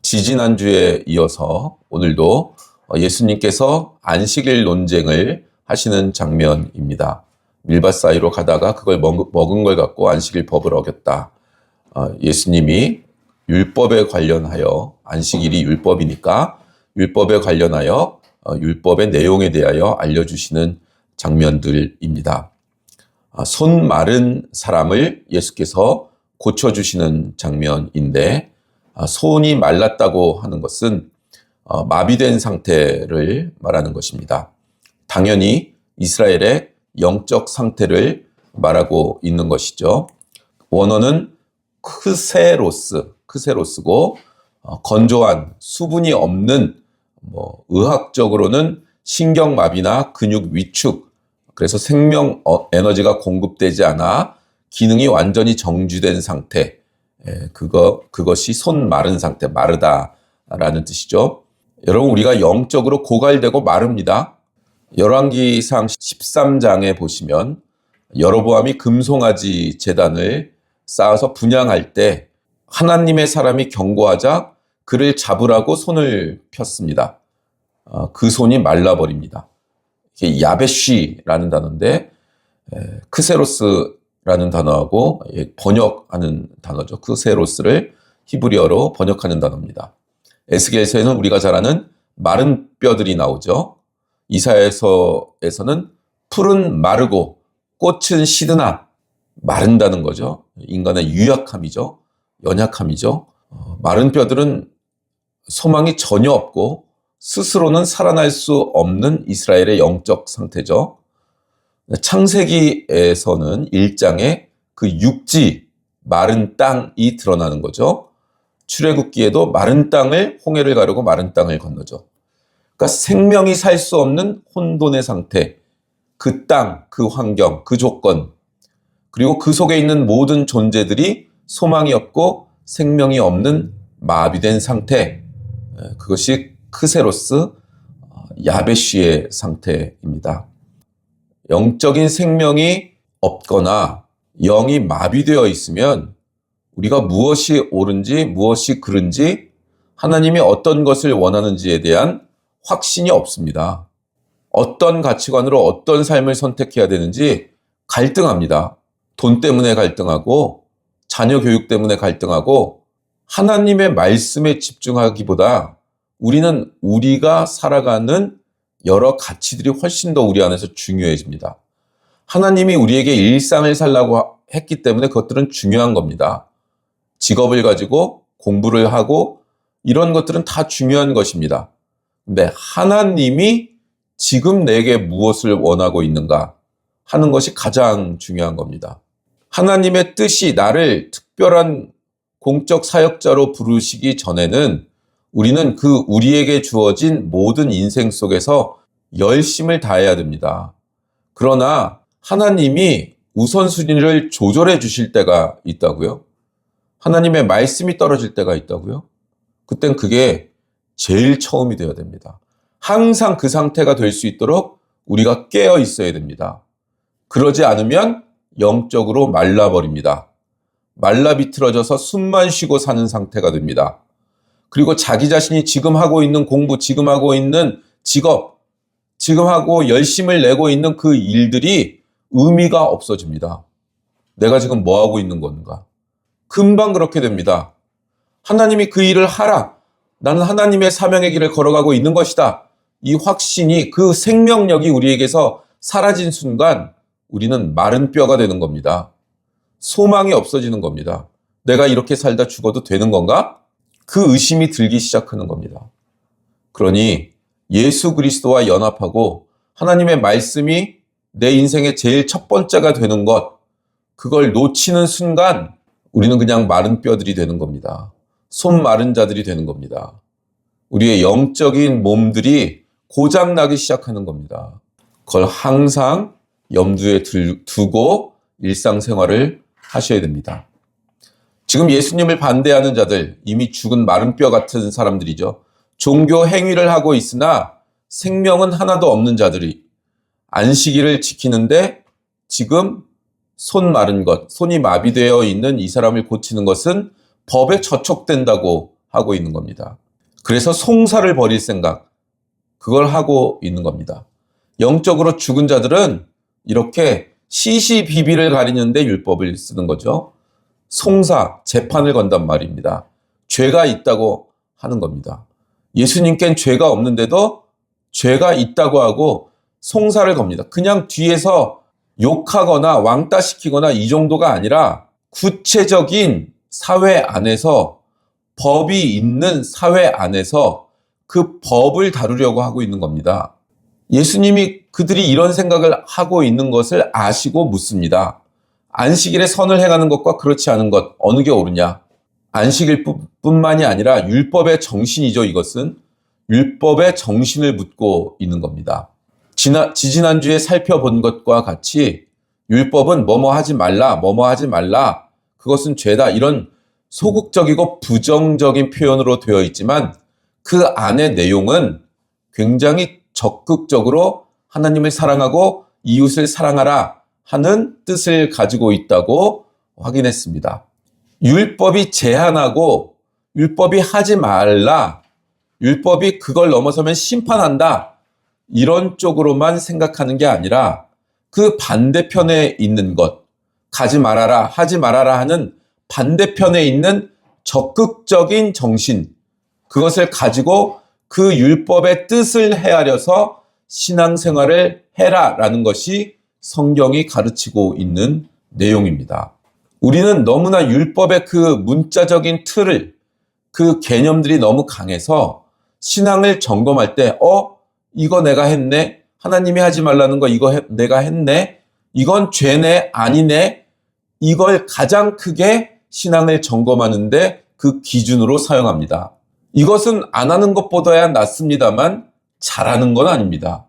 지지난주에 이어서 오늘도 예수님께서 안식일 논쟁을 하시는 장면입니다. 밀밭 사이로 가다가 그걸 먹은 걸 갖고 안식일 법을 어겼다. 예수님이 율법에 관련하여, 안식일이 율법이니까 율법에 관련하여 율법의 내용에 대하여 알려주시는 장면들입니다. 손 마른 사람을 예수께서 고쳐주시는 장면인데, 손이 말랐다고 하는 것은 마비된 상태를 말하는 것입니다. 당연히 이스라엘의 영적 상태를 말하고 있는 것이죠. 원어는 크세로스고 건조한 수분이 없는, 의학적으로는 신경마비나 근육 위축, 그래서 생명 에너지가 공급되지 않아 기능이 완전히 정지된 상태, 그것이 손 마른 상태, 마르다라는 뜻이죠. 여러분, 우리가 영적으로 고갈되고 마릅니다. 열왕기상 13장에 보시면 여로보암이 금송아지 제단을 쌓아서 분향할 때 하나님의 사람이 경고하자 그를 잡으라고 손을 폈습니다. 그 손이 말라버립니다. 이게 야베쉬라는 단어인데 크세로스라는 단어하고 번역하는 단어죠. 크세로스를 히브리어로 번역하는 단어입니다. 에스겔서에는 우리가 잘 아는 마른 뼈들이 나오죠. 이사야서에서는 풀은 마르고 꽃은 시드나, 마른다는 거죠. 인간의 유약함이죠. 연약함이죠. 마른 뼈들은 소망이 전혀 없고 스스로는 살아날 수 없는 이스라엘의 영적 상태죠. 창세기에서는 1장에 그 육지, 마른 땅이 드러나는 거죠. 출애굽기에도 마른 땅을, 홍해를 가르고 마른 땅을 건너죠. 그러니까 생명이 살 수 없는 혼돈의 상태, 그 땅, 그 환경, 그 조건, 그리고 그 속에 있는 모든 존재들이 소망이 없고 생명이 없는 마비된 상태, 그것이 크세로스, 야베쉬의 상태입니다. 영적인 생명이 없거나 영이 마비되어 있으면 우리가 무엇이 옳은지 무엇이 그른지, 하나님이 어떤 것을 원하는지에 대한 확신이 없습니다. 어떤 가치관으로 어떤 삶을 선택해야 되는지 갈등합니다. 돈 때문에 갈등하고 자녀 교육 때문에 갈등하고, 하나님의 말씀에 집중하기보다 우리는 우리가 살아가는 여러 가치들이 훨씬 더 우리 안에서 중요해집니다. 하나님이 우리에게 일상을 살라고 했기 때문에 그것들은 중요한 겁니다. 직업을 가지고 공부를 하고 이런 것들은 다 중요한 것입니다. 근데 하나님이 지금 내게 무엇을 원하고 있는가 하는 것이 가장 중요한 겁니다. 하나님의 뜻이 나를 특별한 공적 사역자로 부르시기 전에는 우리는 우리에게 주어진 모든 인생 속에서 열심을 다해야 됩니다. 그러나 하나님이 우선순위를 조절해 주실 때가 있다고요. 하나님의 말씀이 떨어질 때가 있다고요. 그땐 그게 제일 처음이 되어야 됩니다. 항상 그 상태가 될 수 있도록 우리가 깨어 있어야 됩니다. 그러지 않으면 영적으로 말라버립니다. 말라 비틀어져서 숨만 쉬고 사는 상태가 됩니다. 그리고 자기 자신이 지금 하고 있는 공부, 지금 하고 있는 직업, 지금 하고 열심을 내고 있는 그 일들이 의미가 없어집니다. 내가 지금 뭐 하고 있는 건가? 금방 그렇게 됩니다. 하나님이 그 일을 하라. 나는 하나님의 사명의 길을 걸어가고 있는 것이다. 이 확신이, 그 생명력이 우리에게서 사라진 순간 우리는 마른 뼈가 되는 겁니다. 소망이 없어지는 겁니다. 내가 이렇게 살다 죽어도 되는 건가? 그 의심이 들기 시작하는 겁니다. 그러니 예수 그리스도와 연합하고 하나님의 말씀이 내 인생의 제일 첫 번째가 되는 것, 그걸 놓치는 순간 우리는 그냥 마른 뼈들이 되는 겁니다. 손 마른 자들이 되는 겁니다. 우리의 영적인 몸들이 고장나기 시작하는 겁니다. 그걸 항상 염두에 두고 일상생활을 하셔야 됩니다. 지금 예수님을 반대하는 자들, 이미 죽은 마른 뼈 같은 사람들이죠. 종교 행위를 하고 있으나 생명은 하나도 없는 자들이 안식일을 지키는데 지금 손 마른 것, 손이 마비되어 있는 이 사람을 고치는 것은 법에 저촉된다고 하고 있는 겁니다. 그래서 송사를 벌일 생각, 그걸 하고 있는 겁니다. 영적으로 죽은 자들은 이렇게 시시비비를 가리는데 율법을 쓰는 거죠. 송사, 재판을 건단 말입니다. 죄가 있다고 하는 겁니다. 예수님께는 죄가 없는데도 죄가 있다고 하고 송사를 겁니다. 그냥 뒤에서 욕하거나 왕따시키거나 이 정도가 아니라 구체적인 사회 안에서, 법이 있는 사회 안에서 그 법을 다루려고 하고 있는 겁니다. 예수님이 그들이 이런 생각을 하고 있는 것을 아시고 묻습니다. 안식일에 선을 행하는 것과 그렇지 않은 것 어느 게 옳으냐? 안식일 뿐만이 아니라 율법의 정신이죠. 이것은 율법의 정신을 묻고 있는 겁니다. 지지난주에 살펴본 것과 같이 율법은 뭐뭐 하지 말라, 뭐뭐 하지 말라, 그것은 죄다, 이런 소극적이고 부정적인 표현으로 되어 있지만 그 안의 내용은 굉장히 적극적으로 하나님을 사랑하고 이웃을 사랑하라 하는 뜻을 가지고 있다고 확인했습니다. 율법이 제한하고 율법이 하지 말라, 율법이 그걸 넘어서면 심판한다, 이런 쪽으로만 생각하는 게 아니라 그 반대편에 있는 것, 가지 말아라, 하지 말아라 하는 반대편에 있는 적극적인 정신, 그것을 가지고 그 율법의 뜻을 헤아려서 신앙생활을 해라라는 것이 성경이 가르치고 있는 내용입니다. 우리는 너무나 율법의 그 문자적인 틀을, 그 개념들이 너무 강해서 신앙을 점검할 때 이거 내가 했네, 하나님이 하지 말라는 거 이거 내가 했네, 이건 죄네, 아니네, 이걸 가장 크게 신앙을 점검하는데 그 기준으로 사용합니다. 이것은 안 하는 것보다야 낫습니다만 잘하는 건 아닙니다.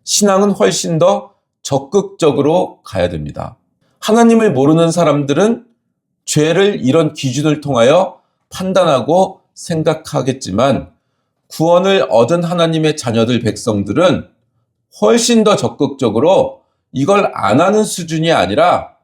신앙은 훨씬 더 적극적으로 가야 됩니다. 하나님을 모르는 사람들은 죄를 이런 기준을 통하여 판단하고 생각하겠지만 구원을 얻은 하나님의 자녀들, 백성들은 훨씬 더 적극적으로 이걸 안 하는 수준이 아니라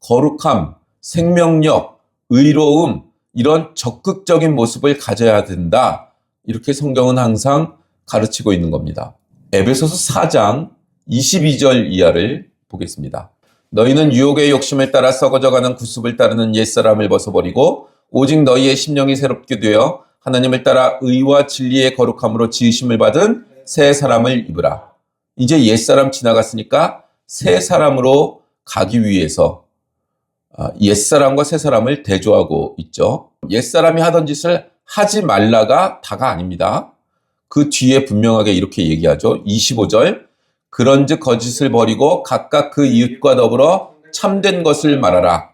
거룩함, 생명력, 의로움, 이런 적극적인 모습을 가져야 된다, 이렇게 성경은 항상 가르치고 있는 겁니다. 에베소서 4장 22절 이하를 보겠습니다. 너희는 유혹의 욕심을 따라 썩어져가는 구습을 따르는 옛사람을 벗어버리고 오직 너희의 심령이 새롭게 되어 하나님을 따라 의와 진리의 거룩함으로 지으심을 받은 새 사람을 입으라. 이제 옛사람 지나갔으니까 새 사람으로 가기 위해서 옛사람과 새사람을 대조하고 있죠. 옛사람이 하던 짓을 하지 말라가 다가 아닙니다. 그 뒤에 분명하게 이렇게 얘기하죠. 25절, 그런즉 거짓을 버리고 각각 그 이웃과 더불어 참된 것을 말하라.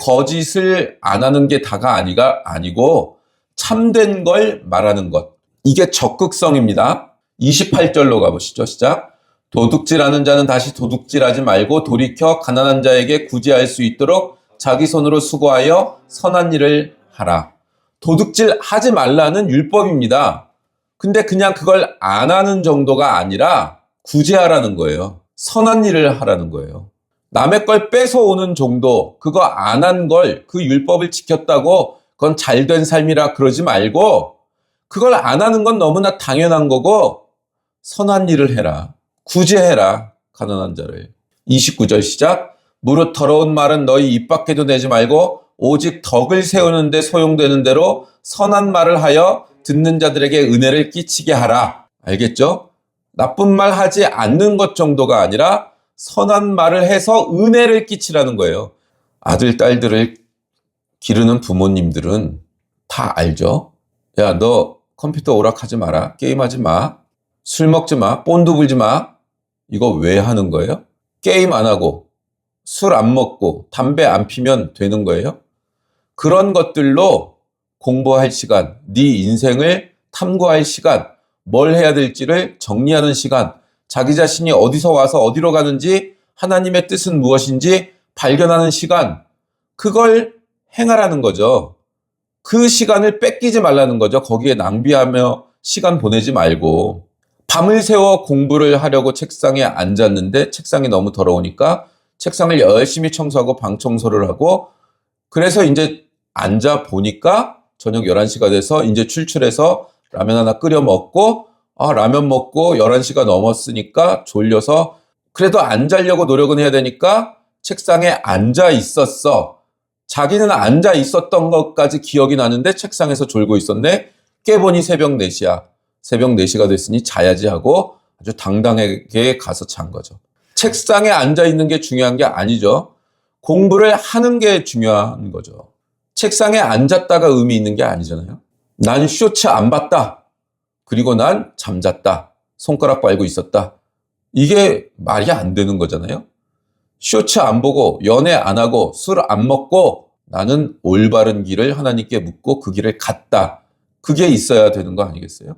거짓을 안 하는 게 다가 아니고 참된 걸 말하는 것, 이게 적극성입니다. 28절로 가보시죠. 시작. 도둑질하는 자는 다시 도둑질하지 말고 돌이켜 가난한 자에게 구제할 수 있도록 자기 손으로 수고하여 선한 일을 하라. 도둑질 하지 말라는 율법입니다. 근데 그냥 그걸 안 하는 정도가 아니라 구제하라는 거예요. 선한 일을 하라는 거예요. 남의 걸 뺏어오는 정도, 그거 안 한 걸, 그 율법을 지켰다고 그건 잘된 삶이라 그러지 말고 그걸 안 하는 건 너무나 당연한 거고 선한 일을 해라. 구제해라, 가난한 자를. 29절 시작. 무릇 더러운 말은 너희 입 밖에도 내지 말고 오직 덕을 세우는 데 소용되는 대로 선한 말을 하여 듣는 자들에게 은혜를 끼치게 하라. 알겠죠? 나쁜 말 하지 않는 것 정도가 아니라 선한 말을 해서 은혜를 끼치라는 거예요. 아들, 딸들을 기르는 부모님들은 다 알죠? 야, 너 컴퓨터 오락하지 마라. 게임하지 마. 술 먹지 마. 본드 불지 마. 이거 왜 하는 거예요? 게임 안 하고 술 안 먹고 담배 안 피면 되는 거예요? 그런 것들로 공부할 시간, 네 인생을 탐구할 시간, 뭘 해야 될지를 정리하는 시간, 자기 자신이 어디서 와서 어디로 가는지, 하나님의 뜻은 무엇인지 발견하는 시간, 그걸 행하라는 거죠. 그 시간을 뺏기지 말라는 거죠. 거기에 낭비하며 시간 보내지 말고. 밤을 새워 공부를 하려고 책상에 앉았는데 책상이 너무 더러우니까 책상을 열심히 청소하고 방 청소를 하고, 그래서 이제 앉아 보니까 저녁 11시가 돼서 이제 출출해서 라면 하나 끓여 먹고, 라면 먹고 11시가 넘었으니까 졸려서 그래도 안 자려고 노력은 해야 되니까 책상에 앉아 있었어. 자기는 앉아 있었던 것까지 기억이 나는데 책상에서 졸고 있었네. 깨보니 새벽 4시야. 새벽 4시가 됐으니 자야지 하고 아주 당당하게 가서 잔 거죠. 책상에 앉아 있는 게 중요한 게 아니죠. 공부를 하는 게 중요한 거죠. 책상에 앉았다가 의미 있는 게 아니잖아요. 난 쇼츠 안 봤다. 그리고 난 잠잤다. 손가락 빨고 있었다. 이게 말이 안 되는 거잖아요. 쇼츠 안 보고 연애 안 하고 술 안 먹고 나는 올바른 길을 하나님께 묻고 그 길을 갔다. 그게 있어야 되는 거 아니겠어요?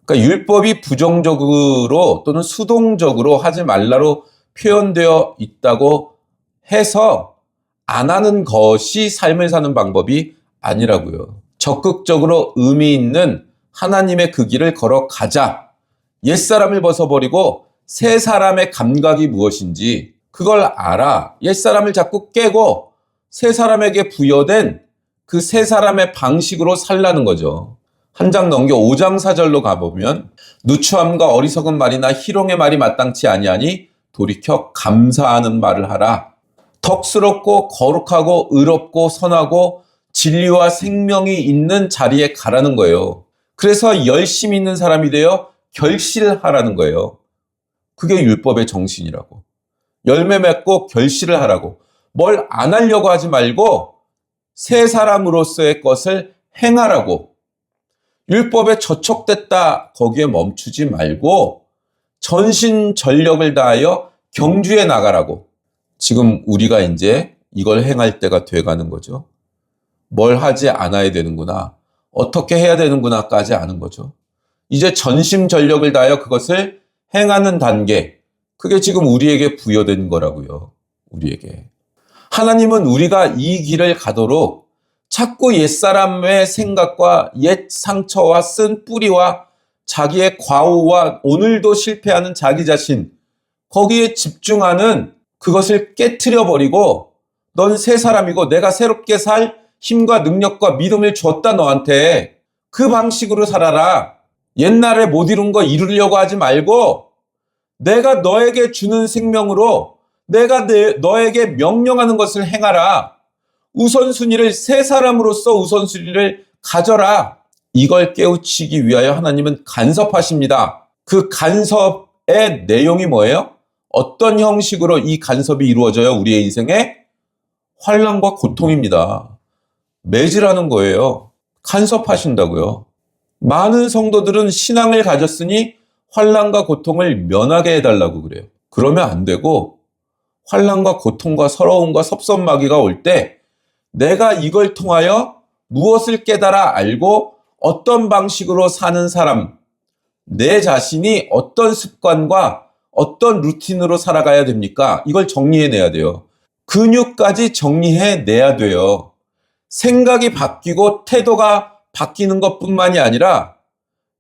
그러니까 율법이 부정적으로 또는 수동적으로 하지 말라로 표현되어 있다고 해서 안 하는 것이 삶을 사는 방법이 아니라고요. 적극적으로 의미 있는 하나님의 그 길을 걸어가자. 옛사람을 벗어버리고 새 사람의 감각이 무엇인지 그걸 알아. 옛사람을 자꾸 깨고 새 사람에게 부여된 그 새 사람의 방식으로 살라는 거죠. 한 장 넘겨 5장 4절로 가보면 누추함과 어리석은 말이나 희롱의 말이 마땅치 아니하니 돌이켜 감사하는 말을 하라. 덕스럽고 거룩하고 의롭고 선하고 진리와 생명이 있는 자리에 가라는 거예요. 그래서 열심 있는 사람이 되어 결실하라는 거예요. 그게 율법의 정신이라고. 열매 맺고 결실을 하라고. 뭘 안 하려고 하지 말고 새 사람으로서의 것을 행하라고. 율법에 저촉됐다 거기에 멈추지 말고 전신전력을 다하여 경주에 나가라고. 지금 우리가 이제 이걸 행할 때가 돼가는 거죠. 뭘 하지 않아야 되는구나. 어떻게 해야 되는구나까지 아는 거죠. 이제 전심전력을 다하여 그것을 행하는 단계. 그게 지금 우리에게 부여된 거라고요. 우리에게. 하나님은 우리가 이 길을 가도록 자꾸 옛사람의 생각과 옛 상처와 쓴 뿌리와 자기의 과오와 오늘도 실패하는 자기 자신, 거기에 집중하는 그것을 깨트려 버리고 넌 새 사람이고 내가 새롭게 살 힘과 능력과 믿음을 줬다 너한테. 그 방식으로 살아라. 옛날에 못 이룬 거 이루려고 하지 말고 내가 너에게 주는 생명으로 내가 너에게 명령하는 것을 행하라. 우선순위를 새 사람으로서 우선순위를 가져라. 이걸 깨우치기 위하여 하나님은 간섭하십니다. 그 간섭의 내용이 뭐예요? 어떤 형식으로 이 간섭이 이루어져요? 우리의 인생에? 환난과 고통입니다. 매질하는 거예요. 간섭하신다고요. 많은 성도들은 신앙을 가졌으니 환난과 고통을 면하게 해달라고 그래요. 그러면 안 되고 환난과 고통과 서러움과 섭섭마귀가 올 때 내가 이걸 통하여 무엇을 깨달아 알고 어떤 방식으로 사는 사람, 내 자신이 어떤 습관과 어떤 루틴으로 살아가야 됩니까? 이걸 정리해내야 돼요. 근육까지 정리해내야 돼요. 생각이 바뀌고 태도가 바뀌는 것뿐만이 아니라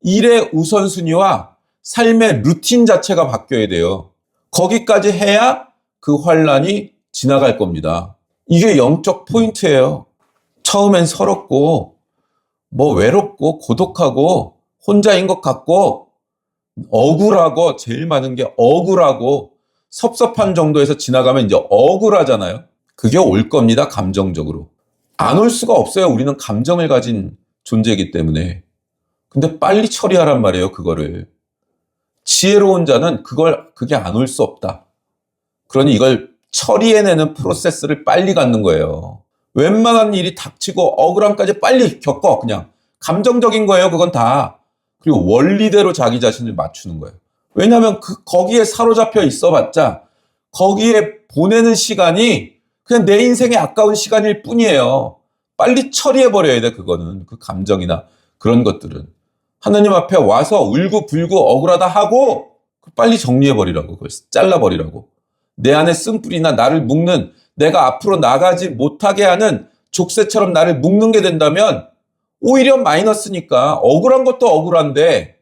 일의 우선순위와 삶의 루틴 자체가 바뀌어야 돼요. 거기까지 해야 그 환난이 지나갈 겁니다. 이게 영적 포인트예요. 처음엔 서럽고 외롭고 고독하고 혼자인 것 같고 억울하고 제일 많은 게 억울하고 섭섭한 정도에서 지나가면 이제 억울하잖아요. 그게 올 겁니다. 감정적으로. 안 올 수가 없어요. 우리는 감정을 가진 존재이기 때문에. 근데 빨리 처리하란 말이에요. 그거를. 지혜로운 자는 그게 안 올 수 없다. 그러니 이걸 처리해내는 프로세스를 빨리 갖는 거예요. 웬만한 일이 닥치고 억울함까지 빨리 겪어. 그냥 감정적인 거예요. 그건 다. 그리고 원리대로 자기 자신을 맞추는 거예요. 왜냐하면 거기에 사로잡혀 있어봤자 거기에 보내는 시간이 그냥 내 인생에 아까운 시간일 뿐이에요. 빨리 처리해버려야 돼. 그거는 그 감정이나 그런 것들은 하나님 앞에 와서 울고불고 억울하다 하고 빨리 정리해버리라고. 그걸 잘라버리라고. 내 안에 쓴뿌리나 나를 묶는, 내가 앞으로 나가지 못하게 하는 족쇄처럼 나를 묶는 게 된다면 오히려 마이너스니까. 억울한 것도 억울한데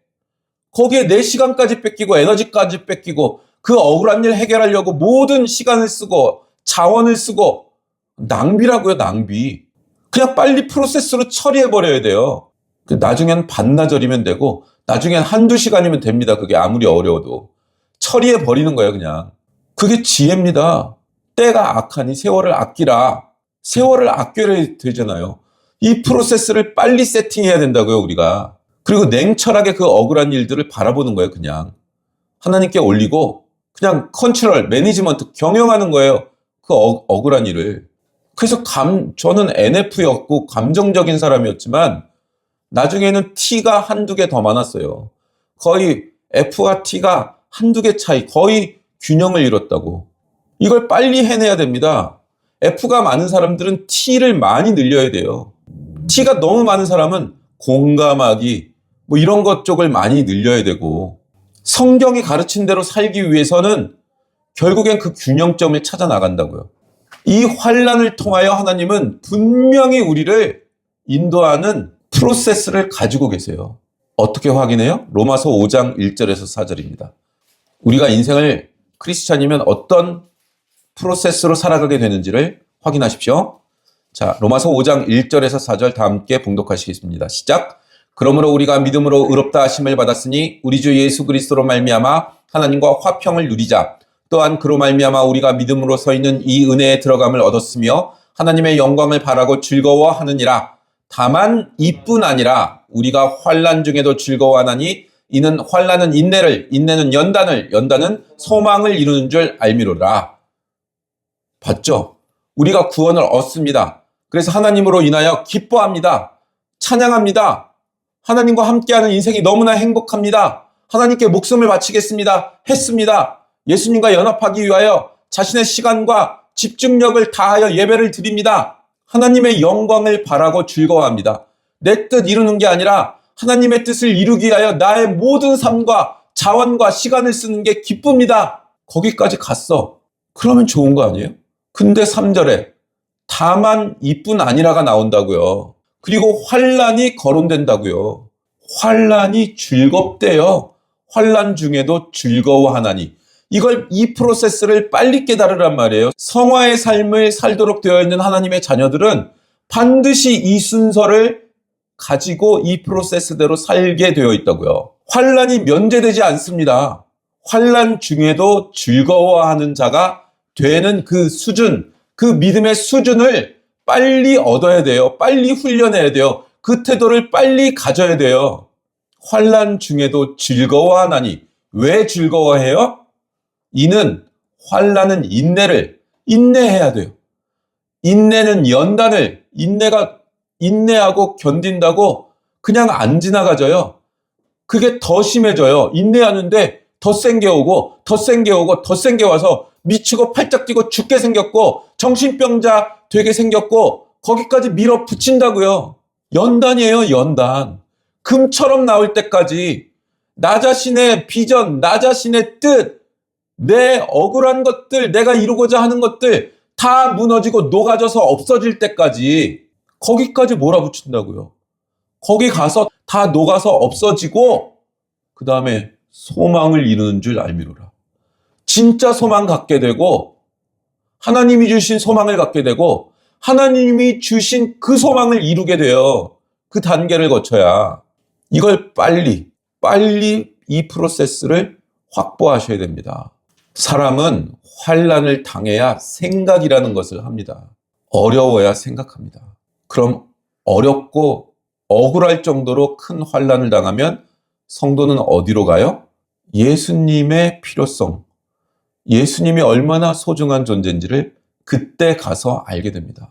거기에 내 시간까지 뺏기고 에너지까지 뺏기고 그 억울한 일 해결하려고 모든 시간을 쓰고 자원을 쓰고 낭비라고요. 낭비. 그냥 빨리 프로세스로 처리해버려야 돼요. 나중엔 반나절이면 되고 나중엔 한두 시간이면 됩니다. 그게 아무리 어려워도. 처리해버리는 거예요, 그냥. 그게 지혜입니다. 때가 악하니 세월을 아끼라. 세월을 아껴야 되잖아요. 이 프로세스를 빨리 세팅해야 된다고요, 우리가. 그리고 냉철하게 그 억울한 일들을 바라보는 거예요, 그냥. 하나님께 올리고 그냥 컨트롤, 매니지먼트, 경영하는 거예요. 그 억울한 일을. 그래서 저는 NF였고 감정적인 사람이었지만 나중에는 T가 한두 개 더 많았어요. 거의 F와 T가 한두 개 차이, 거의 균형을 잃었다고. 이걸 빨리 해내야 됩니다. F가 많은 사람들은 T를 많이 늘려야 돼요. T가 너무 많은 사람은 공감하기, 뭐 이런 것 쪽을 많이 늘려야 되고, 성경이 가르친 대로 살기 위해서는 결국엔 그 균형점을 찾아 나간다고요. 이 환난을 통하여 하나님은 분명히 우리를 인도하는 프로세스를 가지고 계세요. 어떻게 확인해요? 로마서 5장 1절에서 4절입니다. 우리가 인생을 크리스찬이면 어떤 프로세스로 살아가게 되는지를 확인하십시오. 자, 로마서 5장 1절에서 4절 다 함께 봉독하시겠습니다. 시작. 그러므로 우리가 믿음으로 의롭다 하심을 받았으니 우리 주 예수 그리스도로 말미암아 하나님과 화평을 누리자. 또한 그로 말미암아 우리가 믿음으로 서 있는 이 은혜에 들어감을 얻었으며 하나님의 영광을 바라고 즐거워하느니라. 다만 이뿐 아니라 우리가 환난 중에도 즐거워하나니 이는 환난은 인내를, 인내는 연단을, 연단은 소망을 이루는 줄 알미로라. 봤죠? 우리가 구원을 얻습니다. 그래서 하나님으로 인하여 기뻐합니다. 찬양합니다. 하나님과 함께하는 인생이 너무나 행복합니다. 하나님께 목숨을 바치겠습니다. 했습니다. 예수님과 연합하기 위하여 자신의 시간과 집중력을 다하여 예배를 드립니다. 하나님의 영광을 바라고 즐거워합니다. 내 뜻 이루는 게 아니라 하나님의 뜻을 이루기 위하여 나의 모든 삶과 자원과 시간을 쓰는 게 기쁩니다. 거기까지 갔어. 그러면 좋은 거 아니에요? 근데 3절에 다만 이뿐 아니라가 나온다고요. 그리고 환난이 거론된다고요. 환난이 즐겁대요. 환난 중에도 즐거워하나니. 이 프로세스를 빨리 깨달으란 말이에요. 성화의 삶을 살도록 되어 있는 하나님의 자녀들은 반드시 이 순서를 가지고 이 프로세스대로 살게 되어 있다고요. 환난이 면제되지 않습니다. 환난 중에도 즐거워하는 자가 되는 그 수준, 그 믿음의 수준을 빨리 얻어야 돼요. 빨리 훈련해야 돼요. 그 태도를 빨리 가져야 돼요. 환난 중에도 즐거워하나니. 왜 즐거워해요? 이는 환난은 인내를, 인내해야 돼요. 인내는 연단을, 인내하고 견딘다고 그냥 안 지나가져요. 그게 더 심해져요. 인내하는데 더 센 게 오고 더 센 게 오고 더 센 게 와서 미치고 팔짝 뛰고 죽게 생겼고 정신병자 되게 생겼고 거기까지 밀어붙인다고요. 연단이에요, 연단. 금처럼 나올 때까지 나 자신의 비전, 나 자신의 뜻, 내 억울한 것들, 내가 이루고자 하는 것들 다 무너지고 녹아져서 없어질 때까지 거기까지 몰아붙인다고요. 거기 가서 다 녹아서 없어지고 그 다음에 소망을 이루는 줄 알미로라. 진짜 소망 갖게 되고 하나님이 주신 소망을 갖게 되고 하나님이 주신 그 소망을 이루게 돼요. 그 단계를 거쳐야. 이걸 빨리 이 프로세스를 확보하셔야 됩니다. 사람은 환난을 당해야 생각이라는 것을 합니다. 어려워야 생각합니다. 그럼 어렵고 억울할 정도로 큰 환난을 당하면 성도는 어디로 가요? 예수님의 필요성, 예수님이 얼마나 소중한 존재인지를 그때 가서 알게 됩니다.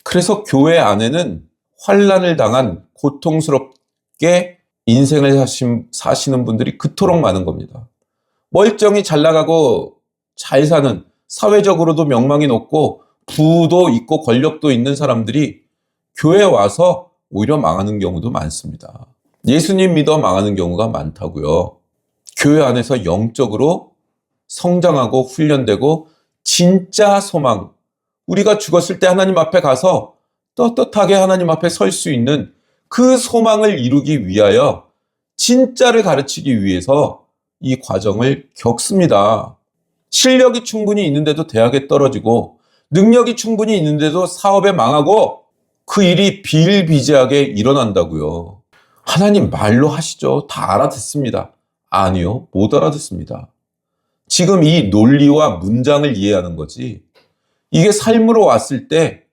그래서 교회 안에는 환난을 당한 고통스럽게 인생을 사시는 분들이 그토록 많은 겁니다. 멀쩡히 잘 나가고 잘 사는, 사회적으로도 명망이 높고 부도 있고 권력도 있는 사람들이 교회에 와서 오히려 망하는 경우도 많습니다. 예수님 믿어 망하는 경우가 많다고요. 교회 안에서 영적으로 성장하고 훈련되고 진짜 소망, 우리가 죽었을 때 하나님 앞에 가서 떳떳하게 하나님 앞에 설 수 있는 그 소망을 이루기 위하여 진짜를 가르치기 위해서 이 과정을 겪습니다. 실력이 충분히 있는데도 대학에 떨어지고 능력이 충분히 있는데도 사업에 망하고 그 일이 비일비재하게 일어난다고요. 하나님 말로 하시죠. 다 알아듣습니다. 아니요, 못 알아듣습니다. 지금 이 논리와 문장을 이해하는 거지. 이게 삶으로 왔을 때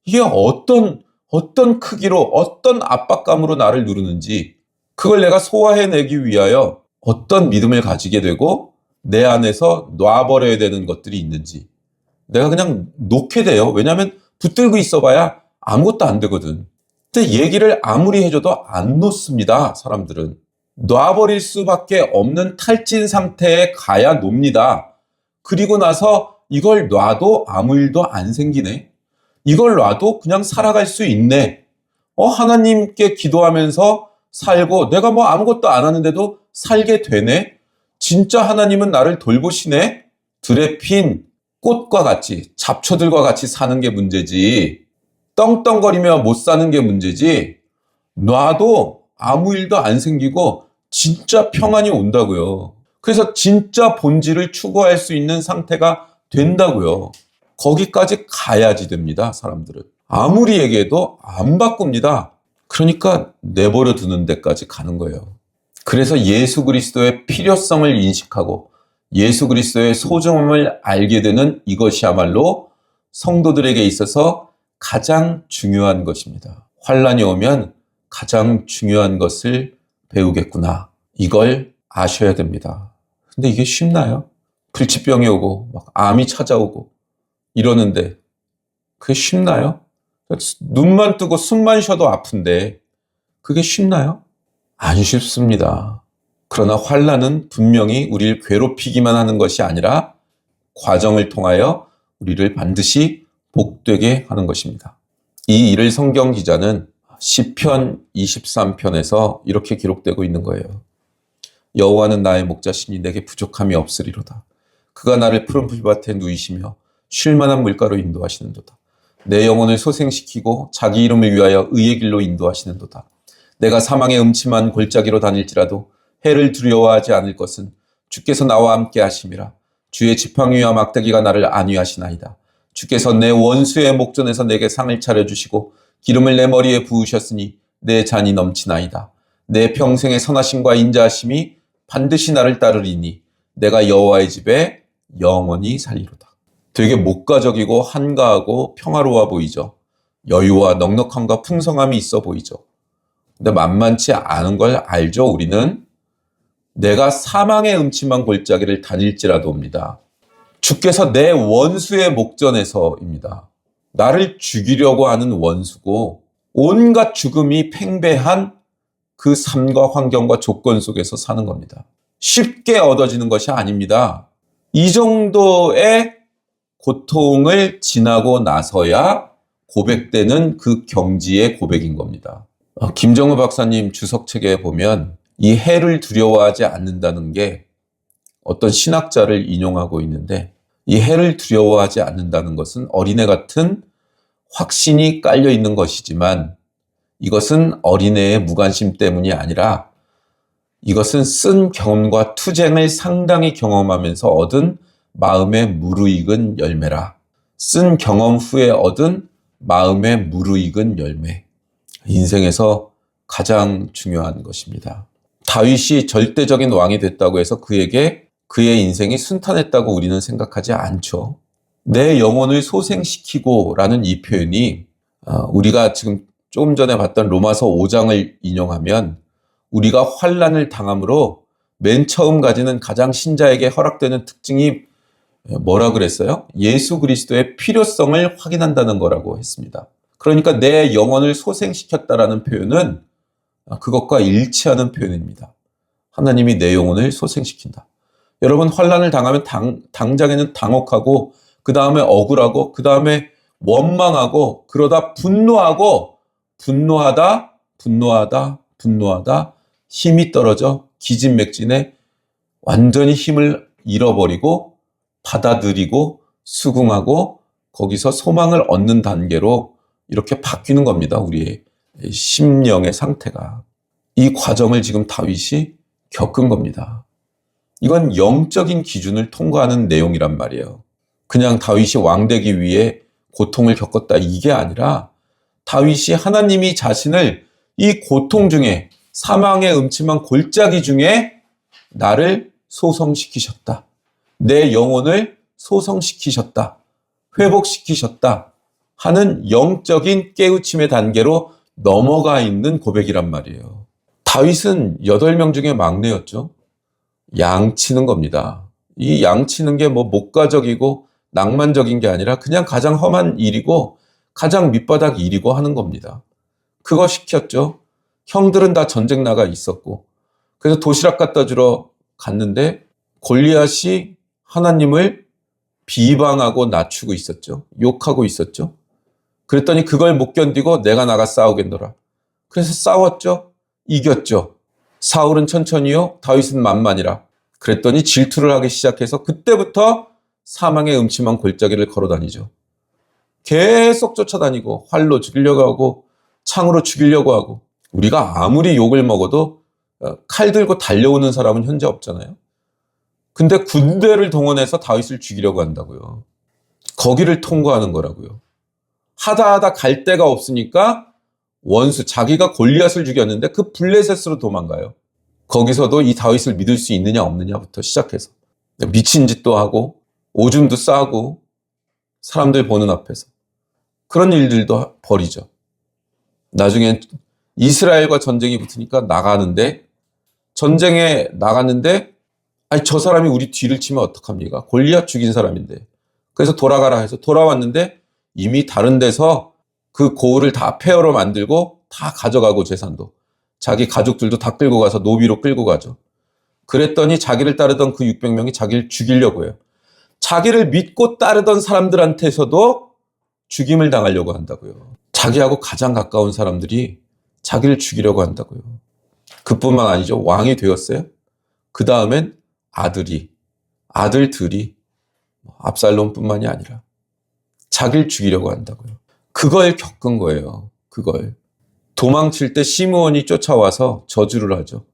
이게 어떤 크기로 어떤 압박감으로 나를 누르는지 그걸 내가 소화해내기 위하여 어떤 믿음을 가지게 되고 내 안에서 놔버려야 되는 것들이 있는지 내가 그냥 놓게 돼요. 왜냐하면 붙들고 있어봐야 아무것도 안 되거든. 근데 얘기를 아무리 해줘도 안 놓습니다. 사람들은. 놔버릴 수밖에 없는 탈진 상태에 가야 놉니다. 그리고 나서 이걸 놔도 아무 일도 안 생기네. 이걸 놔도 그냥 살아갈 수 있네. 하나님께 기도하면서 살고 내가 뭐 아무것도 안 하는데도 살게 되네. 진짜 하나님은 나를 돌보시네. 들에 핀 꽃과 같이 잡초들과 같이 사는 게 문제지. 떵떵거리며 못 사는 게 문제지. 놔도 아무 일도 안 생기고 진짜 평안이 온다고요. 그래서 진짜 본질을 추구할 수 있는 상태가 된다고요. 거기까지 가야지 됩니다. 사람들은. 아무리 얘기해도 안 바꿉니다. 그러니까 내버려 두는 데까지 가는 거예요. 그래서 예수 그리스도의 필요성을 인식하고 예수 그리스도의 소중함을 알게 되는 이것이야말로 성도들에게 있어서 가장 중요한 것입니다. 환란이 오면 가장 중요한 것을 배우겠구나. 이걸 아셔야 됩니다. 근데 이게 쉽나요? 불치병이 오고 막 암이 찾아오고 이러는데 그게 쉽나요? 눈만 뜨고 숨만 쉬어도 아픈데 그게 쉽나요? 안 쉽습니다. 그러나 환란은 분명히 우리를 괴롭히기만 하는 것이 아니라 과정을 통하여 우리를 반드시 복되게 하는 것입니다. 이 일을 성경 기자는 시편 23편에서 이렇게 기록되고 있는 거예요. 여호와는 나의 목자시니 내게 부족함이 없으리로다. 그가 나를 푸른 풀밭에 누이시며 쉴 만한 물가로 인도하시는도다. 내 영혼을 소생시키고 자기 이름을 위하여 의의 길로 인도하시는도다. 내가 사망의 음침한 골짜기로 다닐지라도 해를 두려워하지 않을 것은 주께서 나와 함께 하심이라. 주의 지팡이와 막대기가 나를 안위하시나이다. 주께서 내 원수의 목전에서 내게 상을 차려주시고 기름을 내 머리에 부으셨으니 내 잔이 넘치나이다. 내 평생의 선하심과 인자하심이 반드시 나를 따르리니 내가 여호와의 집에 영원히 살리로다. 되게 목가적이고 한가하고 평화로워 보이죠. 여유와 넉넉함과 풍성함이 있어 보이죠. 근데 만만치 않은 걸 알죠. 우리는 내가 사망의 음침한 골짜기를 다닐지라도입니다. 주께서 내 원수의 목전에서입니다. 나를 죽이려고 하는 원수고 온갖 죽음이 팽배한 그 삶과 환경과 조건 속에서 사는 겁니다. 쉽게 얻어지는 것이 아닙니다. 이 정도의 고통을 지나고 나서야 고백되는 그 경지의 고백인 겁니다. 김정우 박사님 주석책에 보면 이 해를 두려워하지 않는다는 게 어떤 신학자를 인용하고 있는데 이 해를 두려워하지 않는다는 것은 어린애 같은 확신이 깔려 있는 것이지만 이것은 어린애의 무관심 때문이 아니라 이것은 쓴 경험과 투쟁을 상당히 경험하면서 얻은 마음의 무르익은 열매라. 쓴 경험 후에 얻은 마음의 무르익은 열매. 인생에서 가장 중요한 것입니다. 다윗이 절대적인 왕이 됐다고 해서 그에게 그의 인생이 순탄했다고 우리는 생각하지 않죠. 내 영혼을 소생시키고 라는 이 표현이 우리가 지금 조금 전에 봤던 로마서 5장을 인용하면 우리가 환난을 당함으로 맨 처음 가지는 가장 신자에게 허락되는 특징이 뭐라 그랬어요? 예수 그리스도의 필요성을 확인한다는 거라고 했습니다. 그러니까 내 영혼을 소생시켰다라는 표현은 그것과 일치하는 표현입니다. 하나님이 내 영혼을 소생시킨다. 여러분 환난을 당하면 당장에는 당혹하고 그 다음에 억울하고 그 다음에 원망하고 그러다 분노하다 힘이 떨어져 기진맥진에 완전히 힘을 잃어버리고 받아들이고 수긍하고 거기서 소망을 얻는 단계로 이렇게 바뀌는 겁니다. 우리의 심령의 상태가. 이 과정을 지금 다윗이 겪은 겁니다. 이건 영적인 기준을 통과하는 내용이란 말이에요. 그냥 다윗이 왕되기 위해 고통을 겪었다 이게 아니라 다윗이 하나님이 자신을 이 고통 중에, 사망의 음침한 골짜기 중에 나를 소성시키셨다. 내 영혼을 소성시키셨다. 회복시키셨다. 하는 영적인 깨우침의 단계로 넘어가 있는 고백이란 말이에요. 다윗은 8명 중에 막내였죠. 양치는 겁니다. 이 양치는 게 뭐 목가적이고 낭만적인 게 아니라 그냥 가장 험한 일이고 가장 밑바닥 일이고 하는 겁니다. 그거 시켰죠. 형들은 다 전쟁 나가 있었고, 그래서 도시락 갖다 주러 갔는데 골리앗이 하나님을 비방하고 낮추고 있었죠. 욕하고 있었죠. 그랬더니 그걸 못 견디고 내가 나가 싸우겠노라. 그래서 싸웠죠. 이겼죠. 사울은 천천히요, 다윗은 만만이라. 그랬더니 질투를 하기 시작해서 그때부터 사망의 음침한 골짜기를 걸어 다니죠. 계속 쫓아다니고 활로 죽이려고 하고 창으로 죽이려고 하고. 우리가 아무리 욕을 먹어도 칼 들고 달려오는 사람은 현재 없잖아요. 근데 군대를 동원해서 다윗을 죽이려고 한다고요. 거기를 통과하는 거라고요. 하다 갈 데가 없으니까 원수, 자기가 골리앗을 죽였는데 그 블레셋으로 도망가요. 거기서도 이 다윗을 믿을 수 있느냐 없느냐부터 시작해서 미친 짓도 하고 오줌도 싸고 사람들 보는 앞에서 그런 일들도 벌이죠. 나중엔 이스라엘과 전쟁이 붙으니까 나가는데, 전쟁에 나갔는데 아니 저 사람이 우리 뒤를 치면 어떡합니까? 골리앗 죽인 사람인데. 그래서 돌아가라 해서 돌아왔는데 이미 다른 데서 그 고을을 다 폐허로 만들고 다 가져가고 재산도. 자기 가족들도 다 끌고 가서 노비로 끌고 가죠. 그랬더니 자기를 따르던 그 600명이 자기를 죽이려고 해요. 자기를 믿고 따르던 사람들한테서도 죽임을 당하려고 한다고요. 자기하고 가장 가까운 사람들이 자기를 죽이려고 한다고요. 그뿐만 아니죠. 왕이 되었어요. 그 다음엔 아들들이 압살롬뿐만이 아니라 자기를 죽이려고 한다고요. 그걸 겪은 거예요. 그걸. 도망칠 때 시므온이 쫓아와서 저주를 하죠.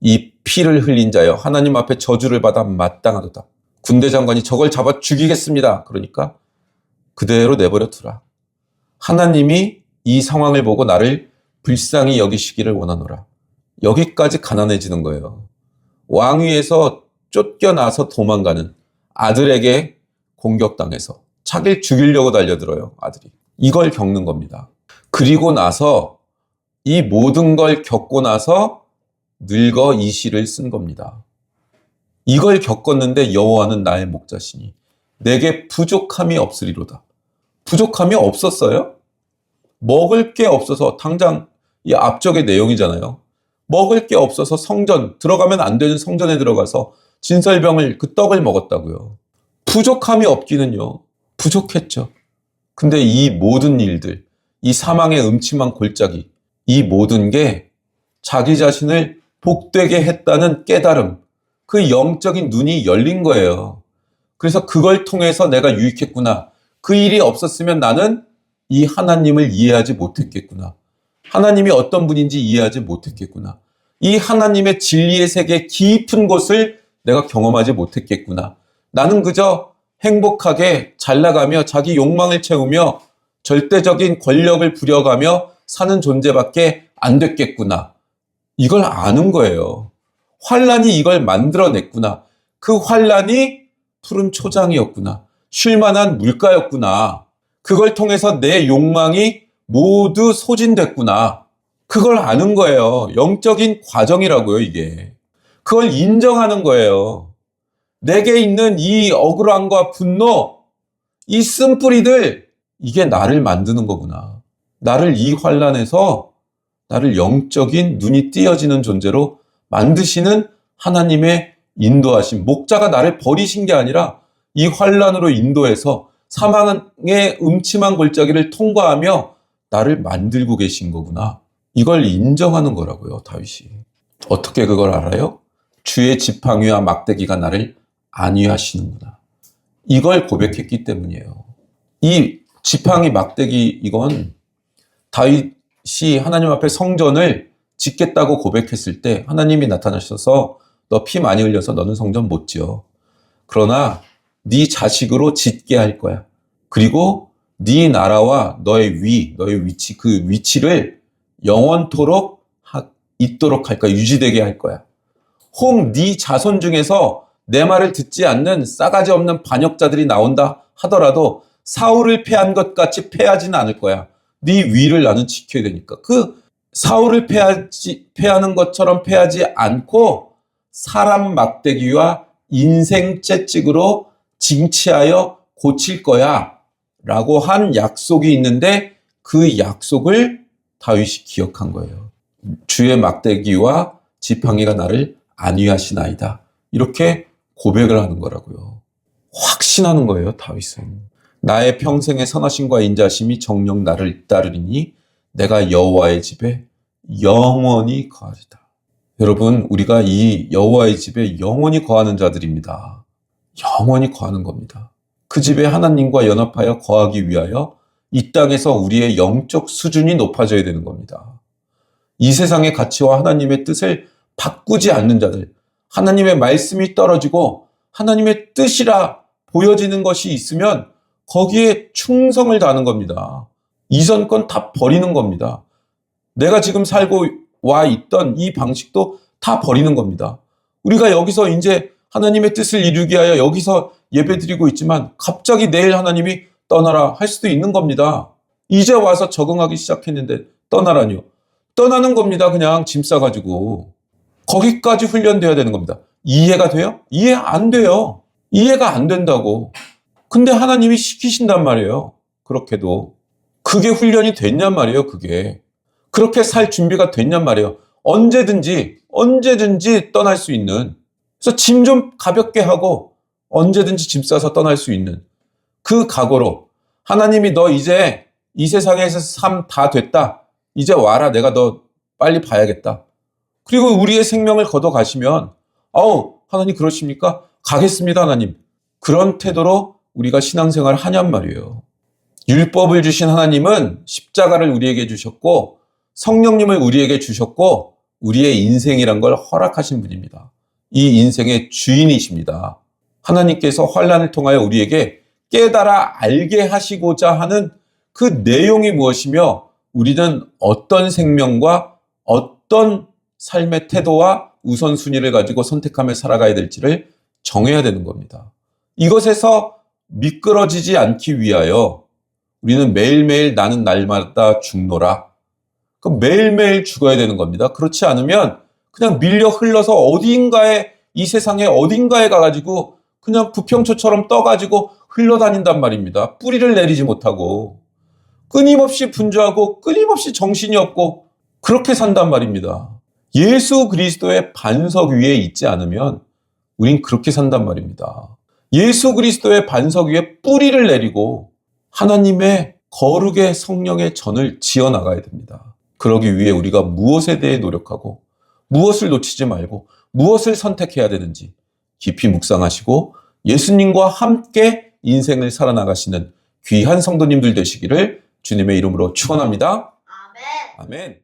이 피를 흘린 자여 하나님 앞에 저주를 받아 마땅하도다. 군대 장관이 저걸 잡아 죽이겠습니다. 그러니까 그대로 내버려 두라. 하나님이 이 상황을 보고 나를 불쌍히 여기시기를 원하노라. 여기까지 가난해지는 거예요. 왕위에서 쫓겨나서 도망가는 아들에게 공격당해서 자기를 죽이려고 달려들어요. 아들이. 이걸 겪는 겁니다. 그리고 나서 이 모든 걸 겪고 나서 늙어 이 시를 쓴 겁니다. 이걸 겪었는데 여호와는 나의 목자시니 내게 부족함이 없으리로다. 부족함이 없었어요? 먹을 게 없어서, 당장 이 앞쪽의 내용이잖아요. 먹을 게 없어서 성전, 들어가면 안 되는 성전에 들어가서 진설병을, 그 떡을 먹었다고요. 부족함이 없기는요. 부족했죠. 근데 이 모든 일들, 이 사망의 음침한 골짜기, 이 모든 게 자기 자신을 복되게 했다는 깨달음, 그 영적인 눈이 열린 거예요. 그래서 그걸 통해서 내가 유익했구나. 그 일이 없었으면 나는 이 하나님을 이해하지 못했겠구나. 하나님이 어떤 분인지 이해하지 못했겠구나. 이 하나님의 진리의 세계 깊은 곳을 내가 경험하지 못했겠구나. 나는 그저 행복하게 잘 나가며 자기 욕망을 채우며 절대적인 권력을 부려가며 사는 존재밖에 안 됐겠구나. 이걸 아는 거예요. 환란이 이걸 만들어냈구나. 그 환란이 푸른 초장이었구나. 쉴만한 물가였구나. 그걸 통해서 내 욕망이 모두 소진됐구나. 그걸 아는 거예요. 영적인 과정이라고요, 이게. 그걸 인정하는 거예요. 내게 있는 이 억울함과 분노, 이 쓴뿌리들, 이게 나를 만드는 거구나. 나를 이 환란에서 나를 영적인 눈이 띄어지는 존재로 만드시는 하나님의 인도하심. 목자가 나를 버리신 게 아니라 이 환란으로 인도해서 사망의 음침한 골짜기를 통과하며 나를 만들고 계신 거구나. 이걸 인정하는 거라고요, 다윗이. 어떻게 그걸 알아요? 주의 지팡이와 막대기가 나를 안위하시는구나. 이걸 고백했기 때문이에요. 이 지팡이, 막대기, 이건 다윗이 하나님 앞에 성전을 짓겠다고 고백했을 때 하나님이 나타나셔서 너 피 많이 흘려서 너는 성전 못 지어. 그러나 네 자식으로 짓게 할 거야. 그리고 네 나라와 너의 너의 위치, 그 위치를 영원토록 있도록 할 거야. 유지되게 할 거야. 혹 네 자손 중에서 내 말을 듣지 않는 싸가지 없는 반역자들이 나온다 하더라도 사울을 패한 것 같이 패하지는 않을 거야. 네 위를 나는 지켜야 되니까. 그 사울을 패하는 것처럼 패하지 않고 사람 막대기와 인생 채찍으로 징치하여 고칠 거야 라고 한 약속이 있는데 그 약속을 다윗이 기억한 거예요. 주의 막대기와 지팡이가 나를 안위하시나이다. 이렇게 고백을 하는 거라고요. 확신하는 거예요, 다윗은. 나의 평생의 선하심과 인자심이 정녕 나를 잇따르리니 내가 여호와의 집에 영원히 거하리다. 여러분, 우리가 이 여호와의 집에 영원히 거하는 자들입니다. 영원히 거하는 겁니다. 그 집에 하나님과 연합하여 거하기 위하여 이 땅에서 우리의 영적 수준이 높아져야 되는 겁니다. 이 세상의 가치와 하나님의 뜻을 바꾸지 않는 자들, 하나님의 말씀이 떨어지고 하나님의 뜻이라 보여지는 것이 있으면 거기에 충성을 다하는 겁니다. 이전 건 다 버리는 겁니다. 내가 지금 살고 와 있던 이 방식도 다 버리는 겁니다. 우리가 여기서 이제 하나님의 뜻을 이루기 위하여 여기서 예배드리고 있지만 갑자기 내일 하나님이 떠나라 할 수도 있는 겁니다. 이제 와서 적응하기 시작했는데 떠나라니요. 떠나는 겁니다. 그냥 짐 싸가지고. 거기까지 훈련돼야 되는 겁니다. 이해가 돼요? 이해 안 돼요. 이해가 안 된다고. 근데 하나님이 시키신단 말이에요. 그렇게도. 그게 훈련이 됐냔 말이에요. 그게. 그렇게 살 준비가 됐냔 말이에요. 언제든지 떠날 수 있는. 그래서 짐 좀 가볍게 하고 언제든지 짐 싸서 떠날 수 있는 그 각오로 하나님이 너 이제 이 세상에서 삶 다 됐다. 이제 와라. 내가 너 빨리 봐야겠다. 그리고 우리의 생명을 걷어 가시면 하나님 그러십니까? 가겠습니다, 하나님. 그런 태도로 우리가 신앙생활을 하냔 말이에요. 율법을 주신 하나님은 십자가를 우리에게 주셨고 성령님을 우리에게 주셨고 우리의 인생이란 걸 허락하신 분입니다. 이 인생의 주인이십니다. 하나님께서 환난을 통하여 우리에게 깨달아 알게 하시고자 하는 그 내용이 무엇이며 우리는 어떤 생명과 어떤 삶의 태도와 우선순위를 가지고 선택하며 살아가야 될지를 정해야 되는 겁니다. 이것에서 미끄러지지 않기 위하여 우리는 매일매일 나는 날마다 죽노라. 매일매일 죽어야 되는 겁니다. 그렇지 않으면 그냥 밀려 흘러서 어딘가에 이 세상에 어딘가에 가가지고 그냥 부평초처럼 떠가지고 흘러다닌단 말입니다. 뿌리를 내리지 못하고 끊임없이 분주하고 끊임없이 정신이 없고 그렇게 산단 말입니다. 예수 그리스도의 반석 위에 있지 않으면 우린 그렇게 산단 말입니다. 예수 그리스도의 반석 위에 뿌리를 내리고 하나님의 거룩의 성령의 전을 지어나가야 됩니다. 그러기 위해 우리가 무엇에 대해 노력하고 무엇을 놓치지 말고 무엇을 선택해야 되는지 깊이 묵상하시고 예수님과 함께 인생을 살아나가시는 귀한 성도님들 되시기를 주님의 이름으로 축원합니다. 아멘. 아멘.